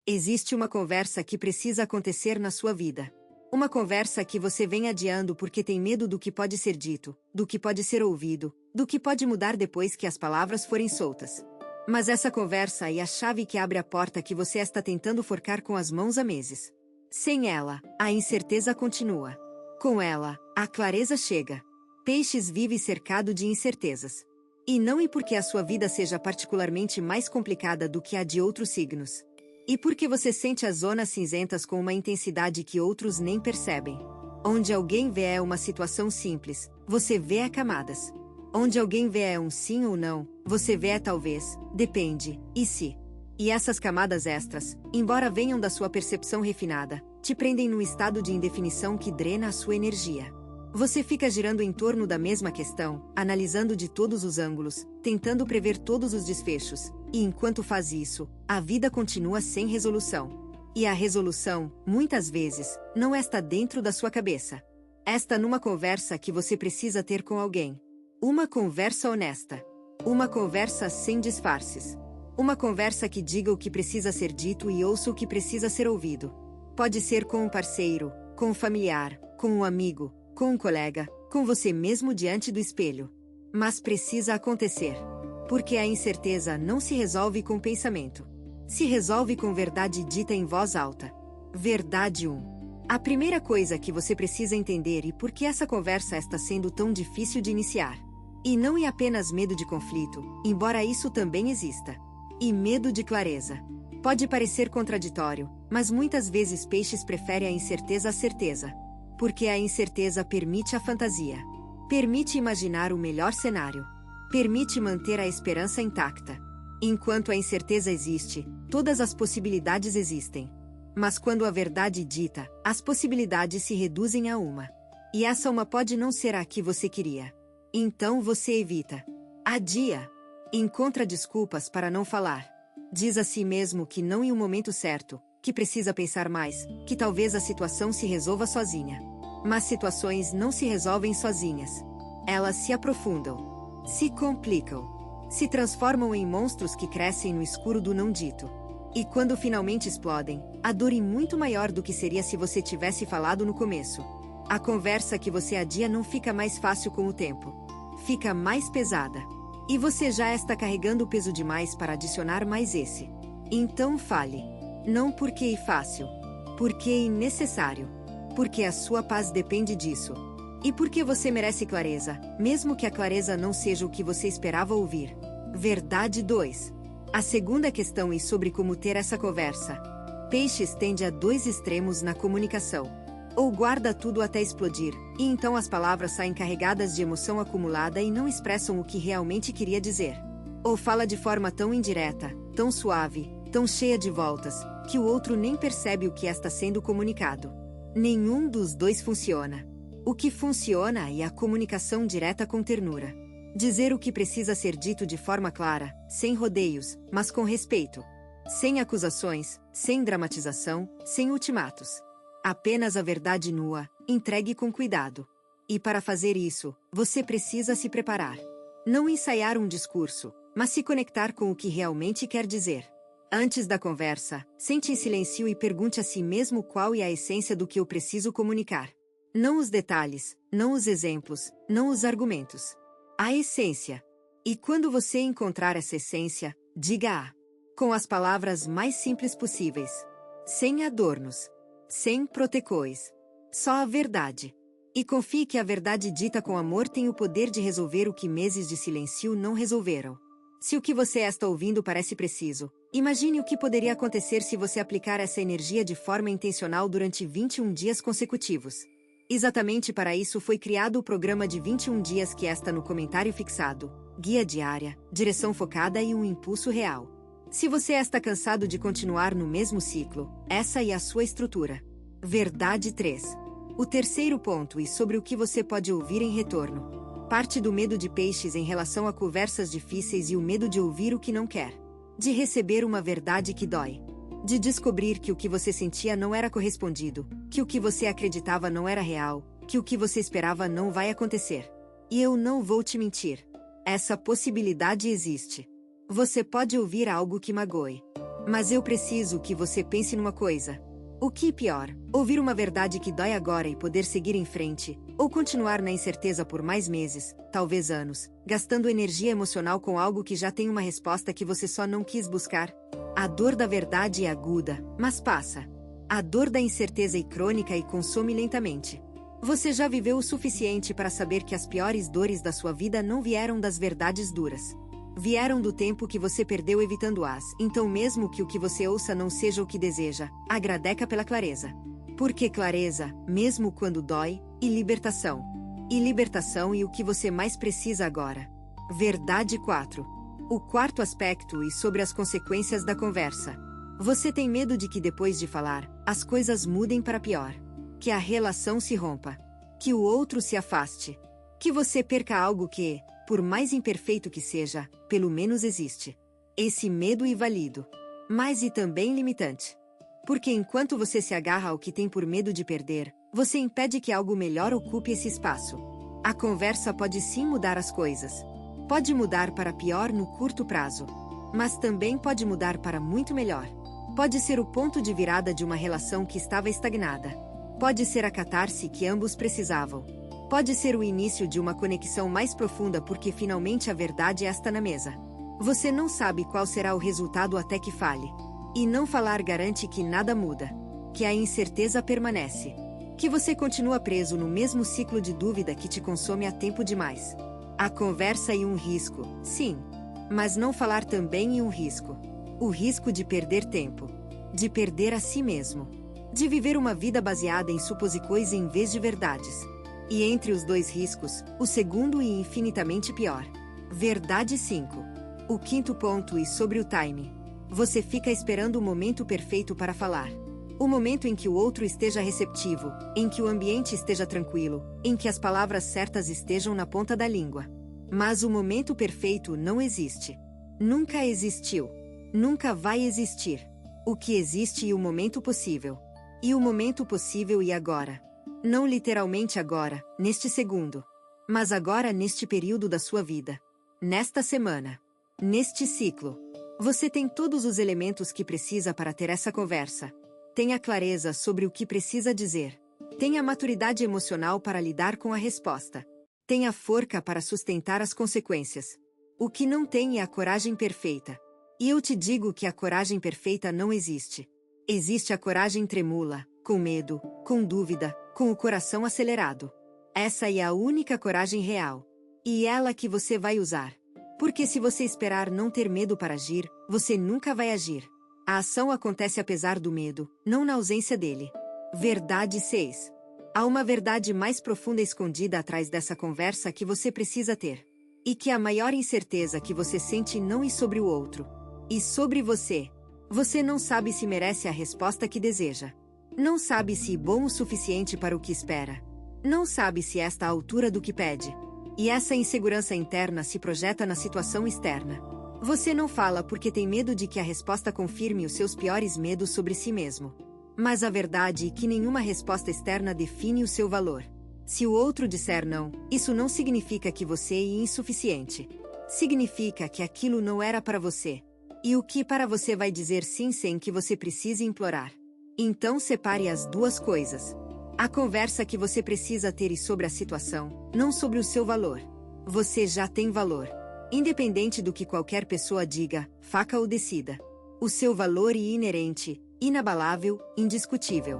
Existe uma conversa que precisa acontecer na sua vida. Uma conversa que você vem adiando porque tem medo do que pode ser dito, do que pode ser ouvido, do que pode mudar depois que as palavras forem soltas. Mas essa conversa é a chave que abre a porta que você está tentando forcar com as mãos há meses. Sem ela, a incerteza continua. Com ela, a clareza chega. Peixes vive cercado de incertezas. E não é porque a sua vida seja particularmente mais complicada do que a de outros signos. E porque você sente as zonas cinzentas com uma intensidade que outros nem percebem. Onde alguém vê uma situação simples, você vê camadas. Onde alguém vê um sim ou não, você vê talvez, depende, e se. E essas camadas extras, embora venham da sua percepção refinada, te prendem num estado de indefinição que drena a sua energia. Você fica girando em torno da mesma questão, analisando de todos os ângulos, tentando prever todos os desfechos, e enquanto faz isso, a vida continua sem resolução. E a resolução, muitas vezes, não está dentro da sua cabeça. Está numa conversa que você precisa ter com alguém. Uma conversa honesta. Uma conversa sem disfarces. Uma conversa que diga o que precisa ser dito e ouça o que precisa ser ouvido. Pode ser com um parceiro, com um familiar, com um amigo, com um colega, com você mesmo diante do espelho. Mas precisa acontecer. Porque a incerteza não se resolve com pensamento. Se resolve com verdade dita em voz alta. Verdade 1. A primeira coisa que você precisa entender e por que essa conversa está sendo tão difícil de iniciar. E não é apenas medo de conflito, embora isso também exista. E medo de clareza. Pode parecer contraditório, mas muitas vezes peixes preferem a incerteza à certeza. Porque a incerteza permite a fantasia. Permite imaginar o melhor cenário. Permite manter a esperança intacta. Enquanto a incerteza existe, todas as possibilidades existem. Mas quando a verdade dita, as possibilidades se reduzem a uma. E essa uma pode não ser a que você queria. Então você evita. Adia. Encontra desculpas para não falar. Diz a si mesmo que não em um momento certo, que precisa pensar mais, que talvez a situação se resolva sozinha. Mas situações não se resolvem sozinhas. Elas se aprofundam, se complicam, se transformam em monstros que crescem no escuro do não dito. E quando finalmente explodem, a dor é muito maior do que seria se você tivesse falado no começo. A conversa que você adia não fica mais fácil com o tempo. Fica mais pesada. E você já está carregando peso demais para adicionar mais esse. Então fale. Não porque é fácil. Porque é necessário. Porque a sua paz depende disso. E porque você merece clareza, mesmo que a clareza não seja o que você esperava ouvir. Verdade 2. A segunda questão é sobre como ter essa conversa. Peixes tende a dois extremos na comunicação. Ou guarda tudo até explodir, e então as palavras saem carregadas de emoção acumulada e não expressam o que realmente queria dizer. Ou fala de forma tão indireta, tão suave, tão cheia de voltas, que o outro nem percebe o que está sendo comunicado. Nenhum dos dois funciona. O que funciona é a comunicação direta com ternura. Dizer o que precisa ser dito de forma clara, sem rodeios, mas com respeito. Sem acusações, sem dramatização, sem ultimatos. Apenas a verdade nua, entregue com cuidado. E para fazer isso, você precisa se preparar. Não ensaiar um discurso, mas se conectar com o que realmente quer dizer. Antes da conversa, sente em silêncio e pergunte a si mesmo qual é a essência do que eu preciso comunicar. Não os detalhes, não os exemplos, não os argumentos. A essência. E quando você encontrar essa essência, diga-a. Com as palavras mais simples possíveis. Sem adornos. Sem protocóis. Só a verdade. E confie que a verdade dita com amor tem o poder de resolver o que meses de silêncio não resolveram. Se o que você está ouvindo parece preciso, imagine o que poderia acontecer se você aplicar essa energia de forma intencional durante 21 dias consecutivos. Exatamente para isso foi criado o programa de 21 dias que está no comentário fixado. Guia diária, direção focada e um impulso real. Se você está cansado de continuar no mesmo ciclo, essa é a sua estrutura. Verdade 3. O terceiro ponto é sobre o que você pode ouvir em retorno. Parte do medo de peixes em relação a conversas difíceis e o medo de ouvir o que não quer. De receber uma verdade que dói. De descobrir que o que você sentia não era correspondido, que o que você acreditava não era real, que o que você esperava não vai acontecer. E eu não vou te mentir. Essa possibilidade existe. Você pode ouvir algo que magoe. Mas eu preciso que você pense numa coisa. O que é pior? Ouvir uma verdade que dói agora e poder seguir em frente, ou continuar na incerteza por mais meses, talvez anos, gastando energia emocional com algo que já tem uma resposta que você só não quis buscar? A dor da verdade é aguda, mas passa. A dor da incerteza é crônica e consome lentamente. Você já viveu o suficiente para saber que as piores dores da sua vida não vieram das verdades duras. Vieram do tempo que você perdeu evitando-as. Então, mesmo que o que você ouça não seja o que deseja, agradeça pela clareza. Porque clareza, mesmo quando dói, e libertação. E libertação e o que você mais precisa agora. Verdade 4. O quarto aspecto e sobre as consequências da conversa. Você tem medo de que depois de falar, as coisas mudem para pior. Que a relação se rompa. Que o outro se afaste. Que você perca algo que, por mais imperfeito que seja, pelo menos existe. Esse medo é válido. Mas e também limitante. Porque enquanto você se agarra ao que tem por medo de perder, você impede que algo melhor ocupe esse espaço. A conversa pode sim mudar as coisas. Pode mudar para pior no curto prazo. Mas também pode mudar para muito melhor. Pode ser o ponto de virada de uma relação que estava estagnada. Pode ser a catarse que ambos precisavam. Pode ser o início de uma conexão mais profunda porque finalmente a verdade está na mesa. Você não sabe qual será o resultado até que fale. E não falar garante que nada muda. Que a incerteza permanece. Que você continua preso no mesmo ciclo de dúvida que te consome há tempo demais. A conversa é um risco, sim. Mas não falar também é um risco. O risco de perder tempo. De perder a si mesmo. De viver uma vida baseada em suposições em vez de verdades. E entre os dois riscos, o segundo é infinitamente pior. Verdade 5. O quinto ponto e sobre o time. Você fica esperando o momento perfeito para falar. O momento em que o outro esteja receptivo, em que o ambiente esteja tranquilo, em que as palavras certas estejam na ponta da língua. Mas o momento perfeito não existe. Nunca existiu. Nunca vai existir. O que existe é o momento possível. E o momento possível é agora. Não literalmente agora, neste segundo. Mas agora neste período da sua vida. Nesta semana. Neste ciclo. Você tem todos os elementos que precisa para ter essa conversa. Tenha clareza sobre o que precisa dizer. Tenha maturidade emocional para lidar com a resposta. Tenha força para sustentar as consequências. O que não tem é a coragem perfeita. E eu te digo que a coragem perfeita não existe. Existe a coragem tremula, com medo, com dúvida, com o coração acelerado. Essa é a única coragem real. E ela que você vai usar. Porque se você esperar não ter medo para agir, você nunca vai agir. A ação acontece apesar do medo, não na ausência dele. Verdade 6. Há uma verdade mais profunda escondida atrás dessa conversa que você precisa ter. E que a maior incerteza que você sente não é sobre o outro. E sobre você. Você não sabe se merece a resposta que deseja. Não sabe se é bom o suficiente para o que espera. Não sabe se está à altura do que pede. E essa insegurança interna se projeta na situação externa. Você não fala porque tem medo de que a resposta confirme os seus piores medos sobre si mesmo. Mas a verdade é que nenhuma resposta externa define o seu valor. Se o outro disser não, isso não significa que você é insuficiente. Significa que aquilo não era para você. E o que para você vai dizer sim sem que você precise implorar. Então separe as duas coisas. A conversa que você precisa ter é sobre a situação, não sobre o seu valor. Você já tem valor. Independente do que qualquer pessoa diga, faça ou decida. O seu valor é inerente, inabalável, indiscutível.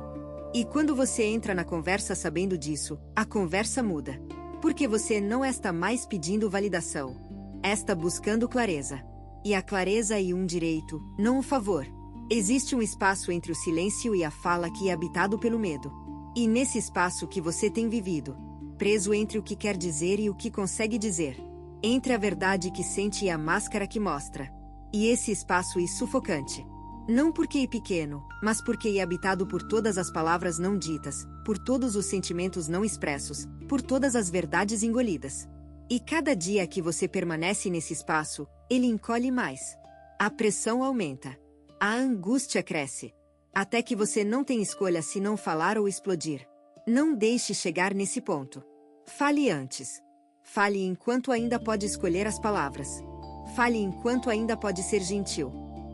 E quando você entra na conversa sabendo disso, a conversa muda. Porque você não está mais pedindo validação. Está buscando clareza. E a clareza é um direito, não um favor. Existe um espaço entre o silêncio e a fala que é habitado pelo medo. E nesse espaço que você tem vivido, preso entre o que quer dizer e o que consegue dizer. Entre a verdade que sente e a máscara que mostra. E esse espaço é sufocante. Não porque é pequeno, mas porque é habitado por todas as palavras não ditas, por todos os sentimentos não expressos, por todas as verdades engolidas. E cada dia que você permanece nesse espaço, ele encolhe mais. A pressão aumenta. A angústia cresce. Até que você não tem escolha se não falar ou explodir. Não deixe chegar nesse ponto. Fale antes. Fale enquanto ainda pode escolher as palavras. Fale enquanto ainda pode ser gentil.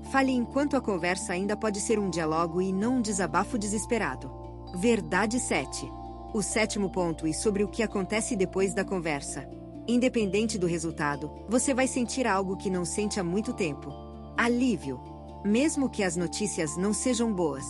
Fale enquanto a conversa ainda pode ser um diálogo e não um desabafo desesperado. Verdade 7. O sétimo ponto e sobre o que acontece depois da conversa. Independente do resultado, você vai sentir algo que não sente há muito tempo. Alívio. Mesmo que as notícias não sejam boas.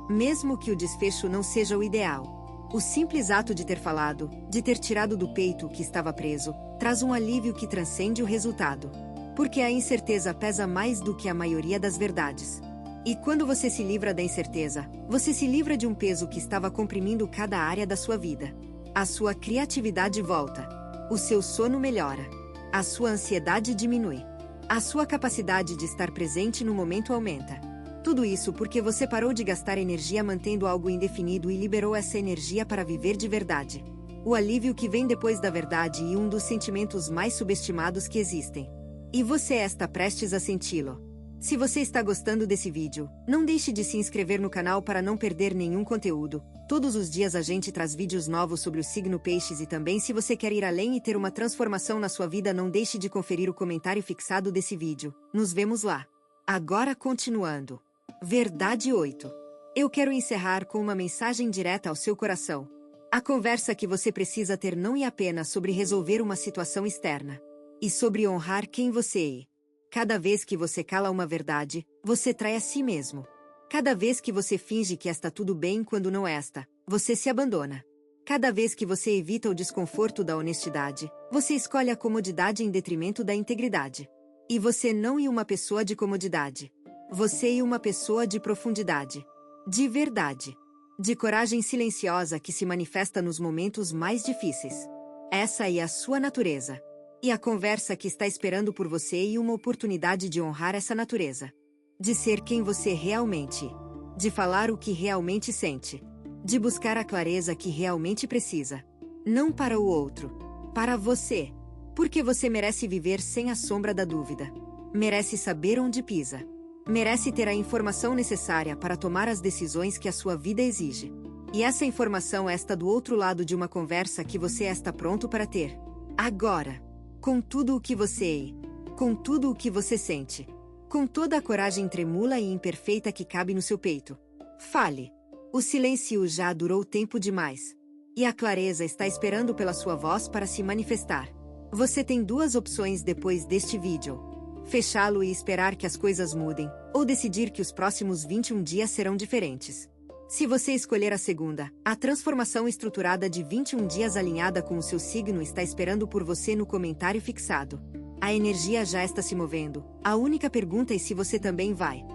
Mesmo que o desfecho não seja o ideal. O simples ato de ter falado, de ter tirado do peito o que estava preso, traz um alívio que transcende o resultado. Porque a incerteza pesa mais do que a maioria das verdades. E quando você se livra da incerteza, você se livra de um peso que estava comprimindo cada área da sua vida. A sua criatividade volta. O seu sono melhora. A sua ansiedade diminui. A sua capacidade de estar presente no momento aumenta. Tudo isso porque você parou de gastar energia mantendo algo indefinido e liberou essa energia para viver de verdade. O alívio que vem depois da verdade e um dos sentimentos mais subestimados que existem. E você está prestes a senti-lo. Se você está gostando desse vídeo, não deixe de se inscrever no canal para não perder nenhum conteúdo. Todos os dias a gente traz vídeos novos sobre o signo Peixes e também se você quer ir além e ter uma transformação na sua vida, não deixe de conferir o comentário fixado desse vídeo. Nos vemos lá. Agora continuando. Verdade 8. Eu quero encerrar com uma mensagem direta ao seu coração. A conversa que você precisa ter não é apenas sobre resolver uma situação externa. E sobre honrar quem você é. Cada vez que você cala uma verdade, você trai a si mesmo. Cada vez que você finge que está tudo bem quando não está, você se abandona. Cada vez que você evita o desconforto da honestidade, você escolhe a comodidade em detrimento da integridade. E você não é uma pessoa de comodidade. Você é uma pessoa de profundidade. De verdade. De coragem silenciosa que se manifesta nos momentos mais difíceis. Essa é a sua natureza. E a conversa que está esperando por você é uma oportunidade de honrar essa natureza. De ser quem você realmente é. De falar o que realmente sente. De buscar a clareza que realmente precisa. Não para o outro. Para você. Porque você merece viver sem a sombra da dúvida. Merece saber onde pisa. Merece ter a informação necessária para tomar as decisões que a sua vida exige. E essa informação está do outro lado de uma conversa que você está pronto para ter. Agora. Com tudo o que você é. Com tudo o que você sente. Com toda a coragem tremula e imperfeita que cabe no seu peito. Fale. O silêncio já durou tempo demais. E a clareza está esperando pela sua voz para se manifestar. Você tem duas opções depois deste vídeo. Fechá-lo e esperar que as coisas mudem, ou decidir que os próximos 21 dias serão diferentes. Se você escolher a segunda, a transformação estruturada de 21 dias alinhada com o seu signo está esperando por você no comentário fixado. A energia já está se movendo. A única pergunta é se você também vai.